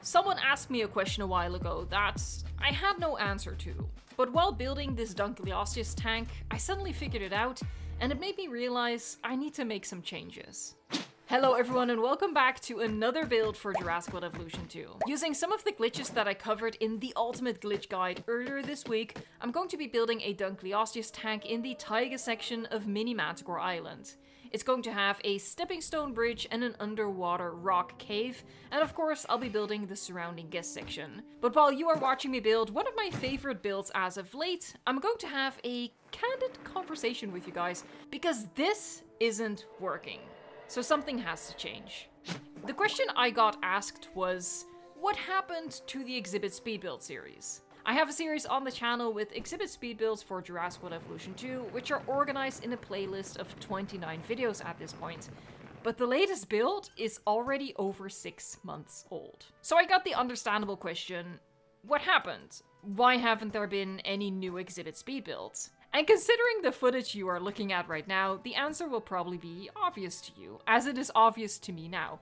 Someone asked me a question a while ago that I had no answer to, but while building this Dunkleosteus tank, I suddenly figured it out, and it made me realize I need to make some changes. Hello everyone and welcome back to another build for Jurassic World Evolution 2. Using some of the glitches that I covered in the Ultimate Glitch Guide earlier this week, I'm going to be building a Dunkleosteus tank in the taiga section of Mini Mantah Island. It's going to have a stepping stone bridge and an underwater rock cave, and of course I'll be building the surrounding guest section. But while you are watching me build one of my favorite builds as of late, I'm going to have a candid conversation with you guys, because this isn't working. So something has to change. The question I got asked was, what happened to the Exhibit Speed Build series? I have a series on the channel with exhibit speed builds for Jurassic World Evolution 2, which are organized in a playlist of 29 videos at this point. But the latest build is already over 6 months old. So I got the understandable question, what happened? Why haven't there been any new exhibit speed builds? And considering the footage you are looking at right now, the answer will probably be obvious to you, as it is obvious to me now.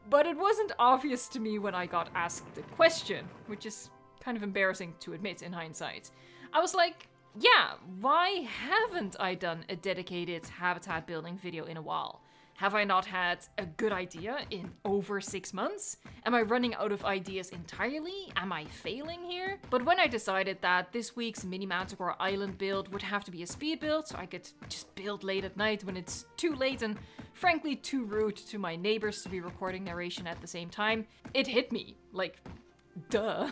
But it wasn't obvious to me when I got asked the question, which is kind of embarrassing to admit in hindsight. I was like, yeah, why haven't I done a dedicated habitat building video in a while? Have I not had a good idea in over 6 months? Am I running out of ideas entirely? Am I failing here? But when I decided that this week's Mini Mantah Island build would have to be a speed build, so I could just build late at night when it's too late and frankly too rude to my neighbors to be recording narration at the same time, it hit me, like, duh.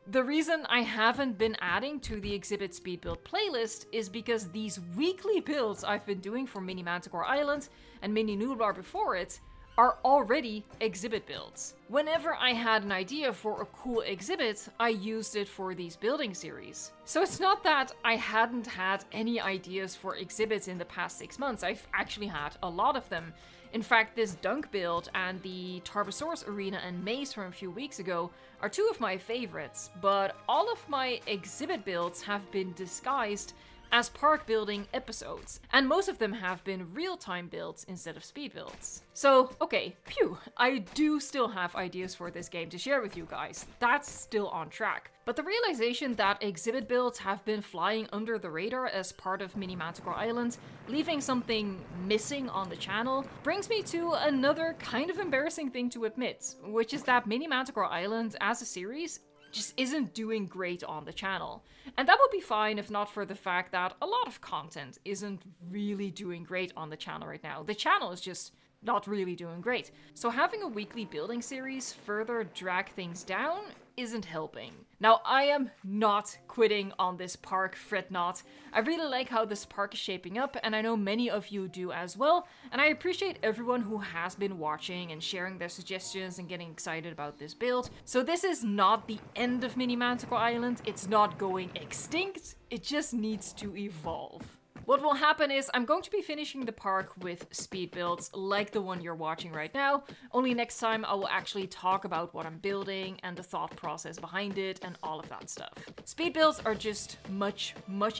The reason I haven't been adding to the Exhibit Speed Build playlist is because these weekly builds I've been doing for Mini Mantah Island and Mini Nublar before it are already exhibit builds. Whenever I had an idea for a cool exhibit, I used it for these building series. So it's not that I hadn't had any ideas for exhibits in the past 6 months, I've actually had a lot of them. In fact, this Dunk build and the Tarbosaurus Arena and Maze from a few weeks ago are two of my favorites, but all of my exhibit builds have been disguised as park building episodes, and most of them have been real-time builds instead of speed builds. So, okay, phew, I do still have ideas for this game to share with you guys. That's still on track. But the realization that exhibit builds have been flying under the radar as part of Mini Mantah Island, leaving something missing on the channel, brings me to another kind of embarrassing thing to admit, which is that Mini Mantah Island as a series just isn't doing great on the channel. And that would be fine if not for the fact that a lot of content isn't really doing great on the channel right now. The channel is just not really doing great. So having a weekly building series further drag things down isn't helping. Now, I am not quitting on this park, fret not. I really like how this park is shaping up, and I know many of you do as well, and I appreciate everyone who has been watching and sharing their suggestions and getting excited about this build. So this is not the end of Mini Mantah Island, it's not going extinct, it just needs to evolve. What will happen is I'm going to be finishing the park with speed builds like the one you're watching right now, only next time I will actually talk about what I'm building and the thought process behind it and all of that stuff. Speed builds are just much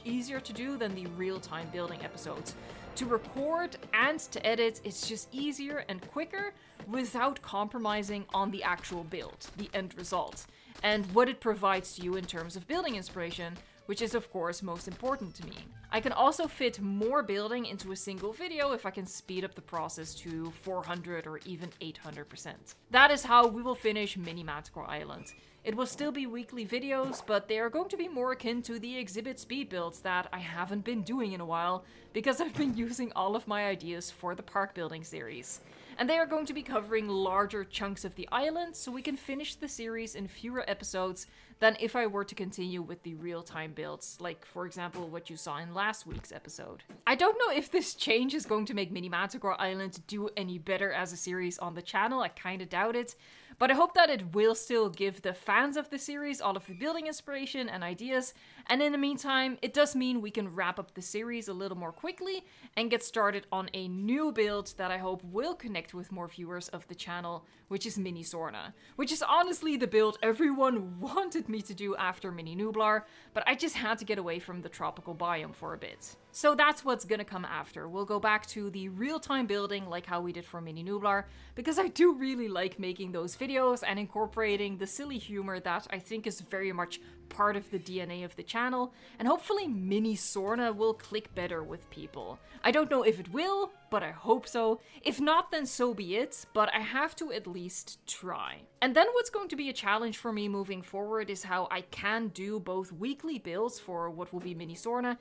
easier to do than the real-time building episodes. To record and to edit, it's just easier and quicker without compromising on the actual build, the end result, and what it provides to you in terms of building inspiration, which is of course most important to me. I can also fit more building into a single video if I can speed up the process to 400 or even 800%. That is how we will finish Mini Mantah Island. It will still be weekly videos, but they are going to be more akin to the exhibit speed builds that I haven't been doing in a while because I've been using all of my ideas for the park building series. And they are going to be covering larger chunks of the island so we can finish the series in fewer episodes than if I were to continue with the real-time builds, like for example what you saw in last week's episode. I don't know if this change is going to make Mini Mantah Island do any better as a series on the channel, I kinda doubt it, but I hope that it will still give the fans of the series all of the building inspiration and ideas, and in the meantime, it does mean we can wrap up the series a little more quickly and get started on a new build that I hope will connect with more viewers of the channel, which is Mini Sorna, which is honestly the build everyone wanted me to do after Mini Nublar, but I just had to get away from the tropical biome for a bit. So that's what's gonna come after. We'll go back to the real-time building like how we did for Mini Nublar, because I do really like making those videos and incorporating the silly humor that I think is very much part of the DNA of the channel, and hopefully Mini Sorna will click better with people. I don't know if it will, but I hope so. If not, then so be it, but I have to at least try. And then what's going to be a challenge for me moving forward is how I can do both weekly builds for what will be Mini Sorna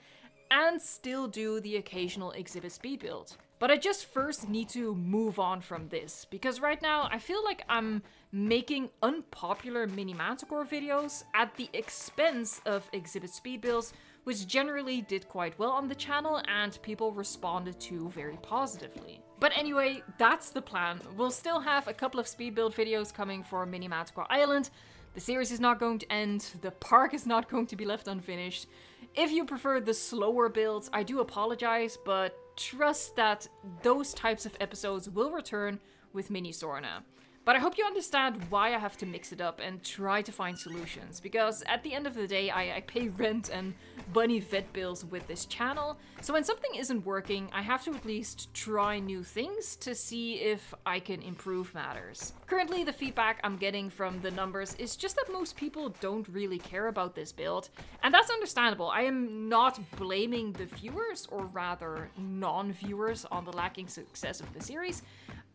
and still do the occasional exhibit speed build. But I just first need to move on from this, because right now I feel like I'm making unpopular Mini Manticore videos at the expense of exhibit speed builds, which generally did quite well on the channel and people responded to very positively. But anyway, that's the plan. We'll still have a couple of speed build videos coming for Mini Manticore Island. The series is not going to end, the park is not going to be left unfinished. If you prefer the slower builds, I do apologize, but trust that those types of episodes will return with Mini Sorna. But I hope you understand why I have to mix it up and try to find solutions, because at the end of the day, I pay rent and bunny vet bills with this channel, so when something isn't working, I have to at least try new things to see if I can improve matters. Currently, the feedback I'm getting from the numbers is just that most people don't really care about this build, and that's understandable. I am not blaming the viewers, or rather non-viewers, on the lacking success of the series.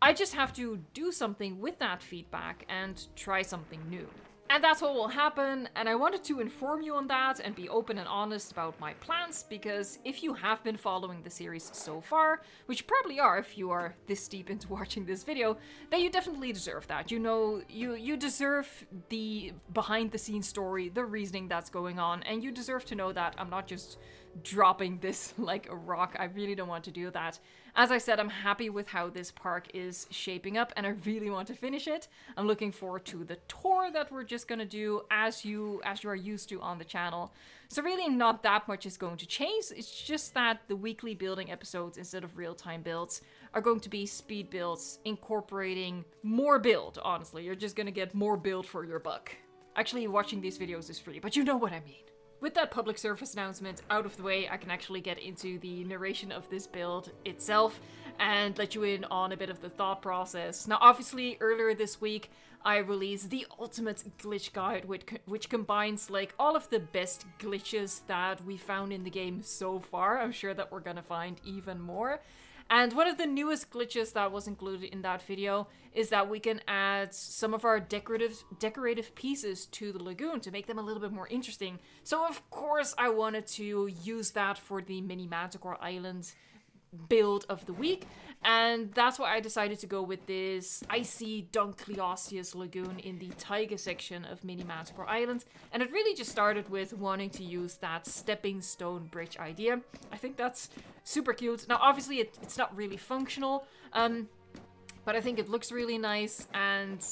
I just have to do something with that feedback and try something new. And that's what will happen, and I wanted to inform you on that and be open and honest about my plans, because if you have been following the series so far, which you probably are if you are this deep into watching this video, then you definitely deserve that. You know, you deserve the behind-the-scenes story, the reasoning that's going on, and you deserve to know that I'm not just dropping this like a rock. I really don't want to do that. As I said, I'm happy with how this park is shaping up and I really want to finish it. I'm looking forward to the tour that we're just gonna do as you are used to on the channel. So really not that much is going to change. It's just that the weekly building episodes instead of real-time builds are going to be speed builds incorporating more build, honestly. You're just gonna get more build for your buck. Actually, watching these videos is free, but you know what I mean. With that public service announcement out of the way, I can actually get into the narration of this build itself and let you in on a bit of the thought process. Now, obviously, earlier this week, I released the ultimate glitch guide, which combines like all of the best glitches that we found in the game so far. I'm sure that we're gonna find even more. And one of the newest glitches that was included in that video is that we can add some of our decorative pieces to the lagoon to make them a little bit more interesting. So of course I wanted to use that for the Mini Manticore Island build of the week, and that's why I decided to go with this icy Dunkleosteus Lagoon in the taiga section of Mini Manticore Island, and it really just started with wanting to use that stepping stone bridge idea. I think that's super cute. Now obviously it's not really functional, but I think it looks really nice, and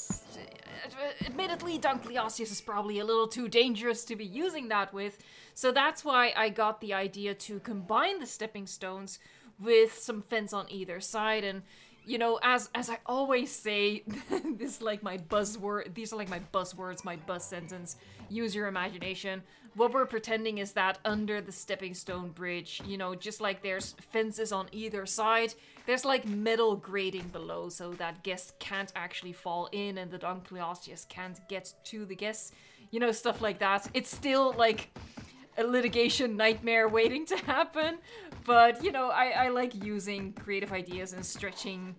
admittedly Dunkleosteus is probably a little too dangerous to be using that with, so that's why I got the idea to combine the stepping stones with some fence on either side. And you know, as I always say, this is like my buzzword, these are like my buzzwords, my buzz sentence, use your imagination. What we're pretending is that under the stepping stone bridge, you know, just like there's fences on either side, there's like metal grating below so that guests can't actually fall in and the Dunkleosteus can't get to the guests, you know, stuff like that. It's still like a litigation nightmare waiting to happen, but you know, I like using creative ideas and stretching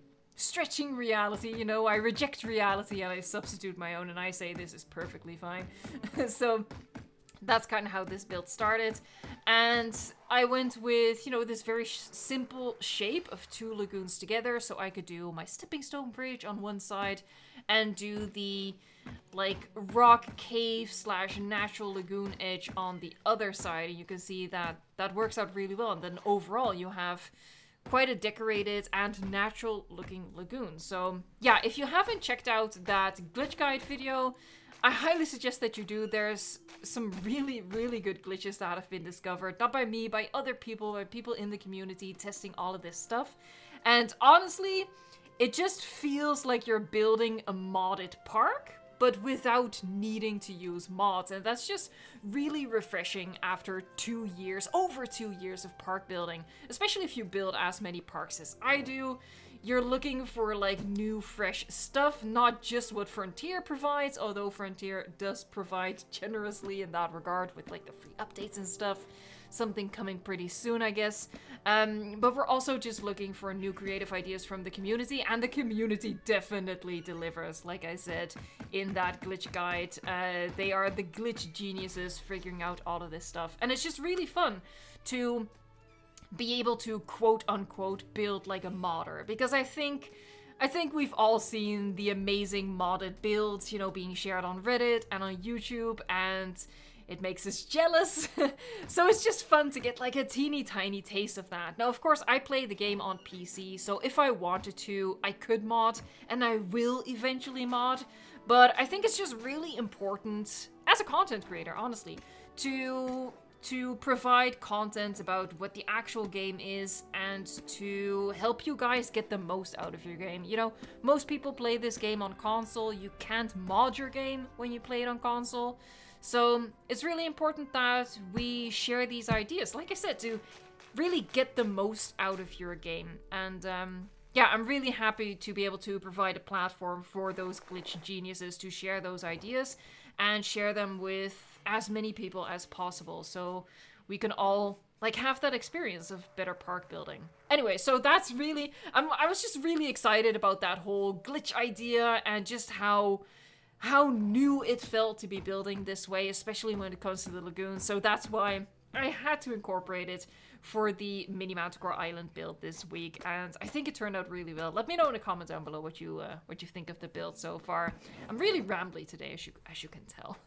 reality. You know, I reject reality and I substitute my own, and I say this is perfectly fine. So that's kind of how this build started, and I went with, you know, this very simple shape of two lagoons together, so I could do my stepping stone bridge on one side and do the like rock cave slash natural lagoon edge on the other side. And you can see that that works out really well, and then overall you have quite a decorated and natural looking lagoon. So yeah, if you haven't checked out that glitch guide video, I highly suggest that you do. There's some really good glitches that have been discovered, not by me, by other people, by people in the community testing all of this stuff. And honestly, it just feels like you're building a modded park, but without needing to use mods. And that's just really refreshing after 2 years, over 2 years of park building, especially if you build as many parks as I do. You're looking for like new, fresh stuff, not just what Frontier provides, although Frontier does provide generously in that regard with like the free updates and stuff. Something coming pretty soon, I guess. But we're also just looking for new creative ideas from the community, and the community definitely delivers. Like I said in that glitch guide, they are the glitch geniuses figuring out all of this stuff. And it's just really fun to be able to quote unquote build like a modder, because I think we've all seen the amazing modded builds, you know, being shared on Reddit and on YouTube, and it makes us jealous. So it's just fun to get like a teeny tiny taste of that. Now, of course, I play the game on PC, so if I wanted to, I could mod, and I will eventually mod. But I think it's just really important, as a content creator, honestly, to provide content about what the actual game is and to help you guys get the most out of your game. You know, most people play this game on console. You can't mod your game when you play it on console. So it's really important that we share these ideas, like I said, to really get the most out of your game. And yeah, I'm really happy to be able to provide a platform for those glitch geniuses to share those ideas and share them with as many people as possible, so we can all like have that experience of better park building. Anyway, so that's really, I was just really excited about that whole glitch idea and just how new it felt to be building this way, especially when it comes to the lagoon. So that's why I had to incorporate it for the mini Manticore Island build this week, and I think it turned out really well. Let me know in the comments down below what you think of the build so far. I'm really rambly today, as you can tell.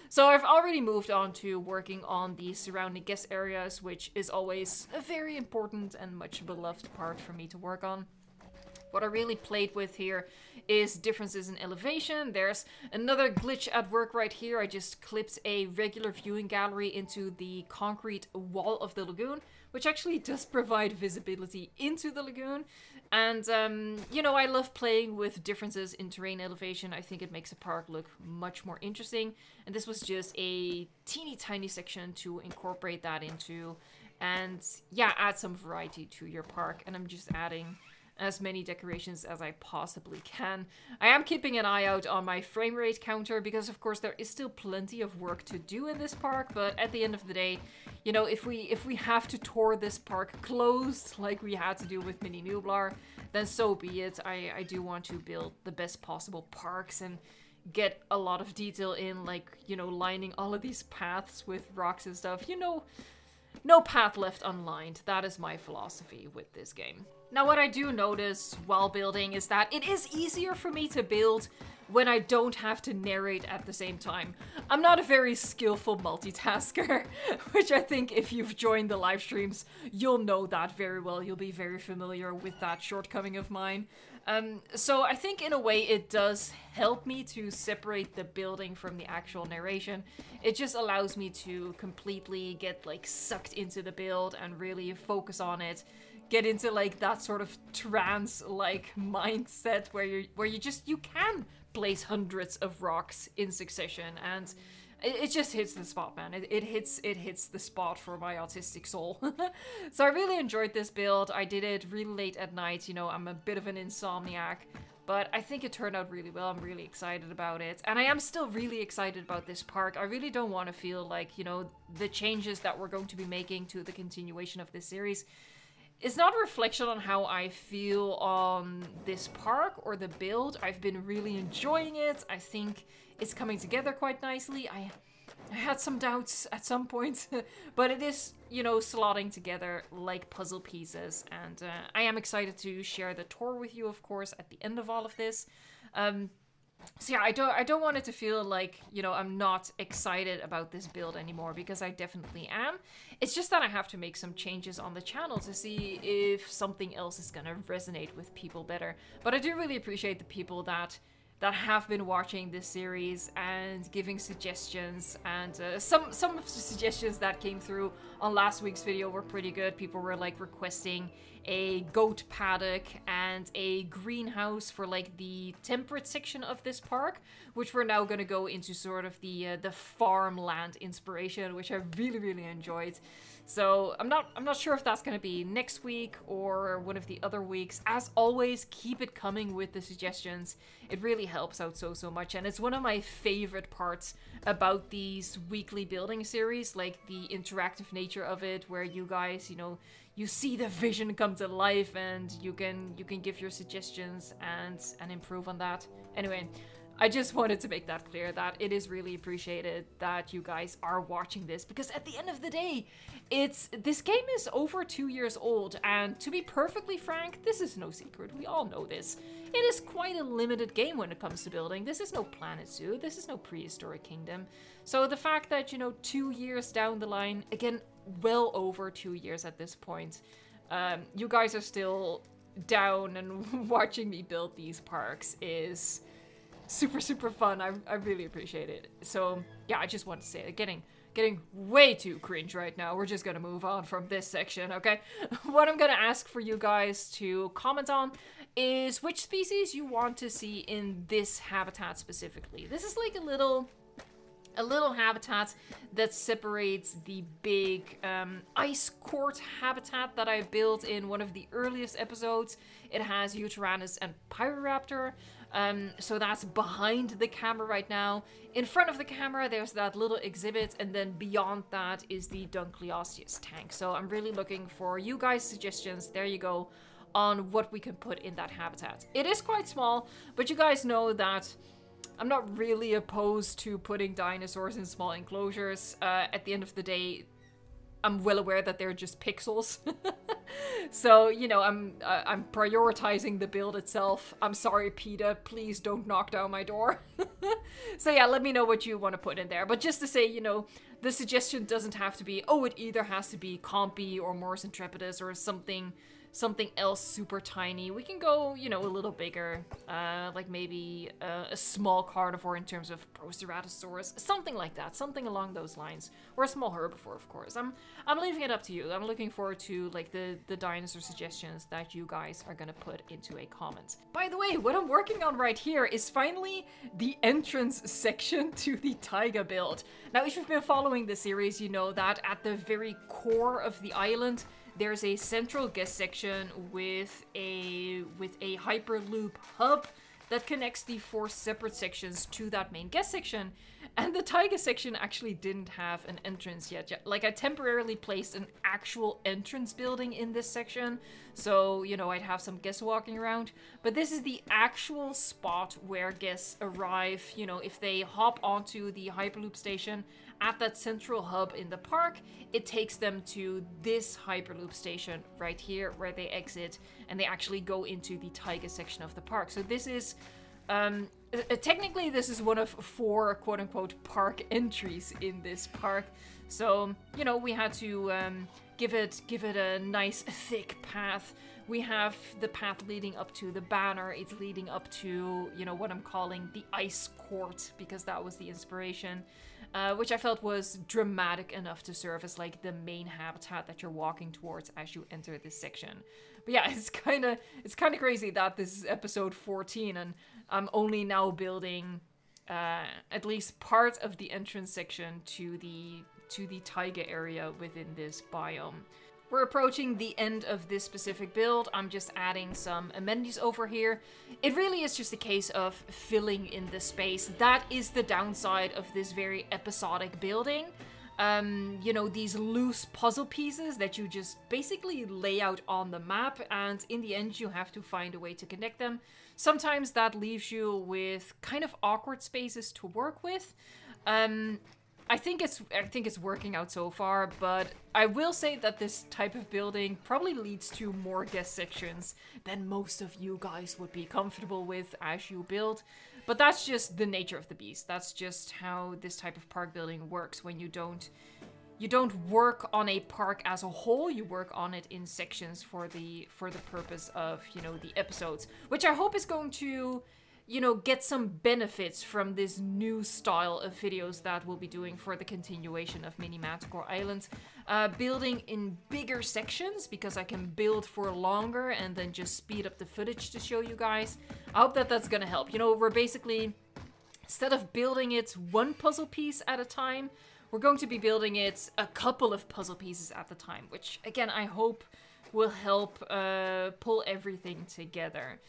So I've already moved on to working on the surrounding guest areas, which is always a very important and much beloved part for me to work on. What I really played with here is differences in elevation. There's another glitch at work right here. I just clipped a regular viewing gallery into the concrete wall of the lagoon, which actually does provide visibility into the lagoon. And, you know, I love playing with differences in terrain elevation. I think it makes a park look much more interesting. And this was just a teeny tiny section to incorporate that into. And yeah, add some variety to your park. And I'm just adding as many decorations as I possibly can. I am keeping an eye out on my frame rate counter because of course there is still plenty of work to do in this park, but at the end of the day, you know, if we have to tour this park closed like we had to do with Mini Nublar, then so be it. I do want to build the best possible parks and get a lot of detail in, like, you know, lining all of these paths with rocks and stuff. You know, no path left unlined. That is my philosophy with this game. Now, what I do notice while building is that it is easier for me to build when I don't have to narrate at the same time. I'm not a very skillful multitasker, which I think if you've joined the live streams, you'll know that very well. You'll be very familiar with that shortcoming of mine. So I think in a way it does help me to separate the building from the actual narration. It just allows me to completely get like sucked into the build and really focus on it. Get into like that sort of trance like mindset where you can place hundreds of rocks in succession, and it just hits the spot, man. It hits the spot for my autistic soul. So I really enjoyed this build. I did it really late at night. You know, I'm a bit of an insomniac, but I think it turned out really well. I'm really excited about it, and I am still really excited about this park. I really don't want to feel like, you know, the changes that we're going to be making to the continuation of this series, it's not a reflection on how I feel on this park or the build. I've been really enjoying it. I think it's coming together quite nicely. I had some doubts at some point, but it is, you know, slotting together like puzzle pieces. And I am excited to share the tour with you, of course, at the end of all of this. So yeah, I don't want it to feel like, you know, I'm not excited about this build anymore, because I definitely am. It's just that I have to make some changes on the channel to see if something else is gonna resonate with people better. But I do really appreciate the people that that have been watching this series and giving suggestions, and some of the suggestions that came through on last week's video were pretty good. People were like requesting a goat paddock and a greenhouse for like the temperate section of this park, which we're now going to go into sort of the farmland inspiration, which I really enjoyed. So I'm not sure if that's going to be next week or one of the other weeks. As always, keep it coming with the suggestions. It really helps out so much, and it's one of my favorite parts about these weekly building series, like the interactive nature of it, where you guys, you know, you see the vision come to life, and you can give your suggestions and improve on that. Anyway, I just wanted to make that clear, that it is really appreciated that you guys are watching this, because at the end of the day, this game is over 2 years old, and to be perfectly frank, this is no secret. We all know this. It is quite a limited game when it comes to building. This is no Planet Zoo. This is no Prehistoric Kingdom. So the fact that, you know, 2 years down the line, again, well over 2 years at this point, you guys are still down and watching me build these parks is super fun. I really appreciate it. So yeah, I just want to say it. Getting way too cringe right now. We're just gonna move on from this section, okay? What I'm gonna ask for you guys to comment on is which species you want to see in this habitat specifically. This is like a little habitat that separates the big ice court habitat that I built in one of the earliest episodes. It has Uteranus and Pyroraptor. So that's behind the camera right now. In front of the camera, there's that little exhibit, and then beyond that is the Dunkleosteus tank. So I'm really looking for you guys' suggestions. There you go, on what we can put in that habitat. It is quite small, but you guys know that I'm not really opposed to putting dinosaurs in small enclosures. At the end of the day, I'm well aware that they're just pixels. So, you know, I'm prioritizing the build itself. I'm sorry, PETA, please don't knock down my door. So yeah, let me know what you want to put in there. But just to say, you know, the suggestion doesn't have to be, oh, it either has to be Compy or Morris Intrepidus or something else super tiny. We can go, you know, a little bigger, like maybe a small carnivore in terms of Proceratosaurus, something like that, something along those lines, or a small herbivore, of course. I'm leaving it up to you. I'm looking forward to like the dinosaur suggestions that you guys are gonna put into a comment. By the way, what I'm working on right here is finally the entrance section to the taiga build. Now, if you've been following the series, you know that at the very core of the island, there's a central guest section with a Hyperloop hub that connects the 4 separate sections to that main guest section. And the taiga section actually didn't have an entrance yet. Like, I temporarily placed an actual entrance building in this section, so, you know, I'd have some guests walking around. But this is the actual spot where guests arrive, you know, if they hop onto the Hyperloop station at that central hub in the park, it takes them to this Hyperloop station right here where they exit, and they actually go into the taiga section of the park. So this is technically this is one of 4 quote-unquote park entries in this park. So, you know, we had to give it a nice thick path. We have the path leading up to the banner. It's leading up to, you know, what I'm calling the ice court, because that was the inspiration, which I felt was dramatic enough to serve as like the main habitat that you're walking towards as you enter this section. But yeah, it's kind of crazy that this is episode 14 and I'm only now building at least part of the entrance section to the taiga area within this biome. We're approaching the end of this specific build. I'm just adding some amenities over here. It really is just a case of filling in the space. That is the downside of this very episodic building. You know, these loose puzzle pieces that you just basically lay out on the map, and in the end you have to find a way to connect them. Sometimes that leaves you with kind of awkward spaces to work with. I think it's working out so far, but I will say that this type of building probably leads to more guest sections than most of you guys would be comfortable with as you build. But that's just the nature of the beast. That's just how this type of park building works. When you don't work on a park as a whole, you work on it in sections for the purpose of, you know, the episodes, which I hope is going to you know, get some benefits from this new style of videos that we'll be doing for the continuation of Mini Manticore Island. Building in bigger sections, because I can build for longer and then just speed up the footage to show you guys. I hope that that's gonna help. You know, we're basically, instead of building it one puzzle piece at a time, we're going to be building it a couple of puzzle pieces at the time, which, again, I hope will help pull everything together.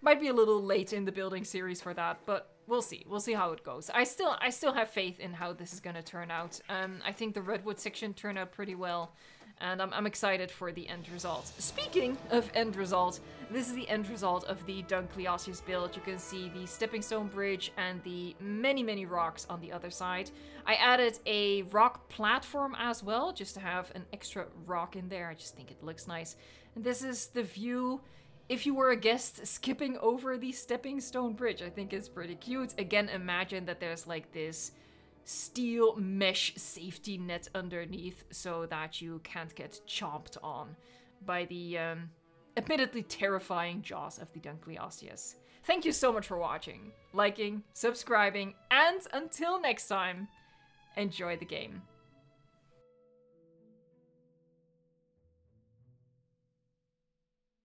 Might be a little late in the building series for that, but we'll see. We'll see how it goes. I still have faith in how this is gonna turn out. I think the redwood section turned out pretty well, and I'm excited for the end result. Speaking of end result, this is the end result of the Dunkleosteus build. You can see the stepping stone bridge and the many rocks on the other side. I added a rock platform as well, just to have an extra rock in there. I just think it looks nice. And this is the view if you were a guest skipping over the stepping stone bridge. I think it's pretty cute. Again, imagine that there's like this steel mesh safety net underneath so that you can't get chomped on by the admittedly terrifying jaws of the Dunkleosteus. Thank you so much for watching, liking, subscribing, and until next time, enjoy the game.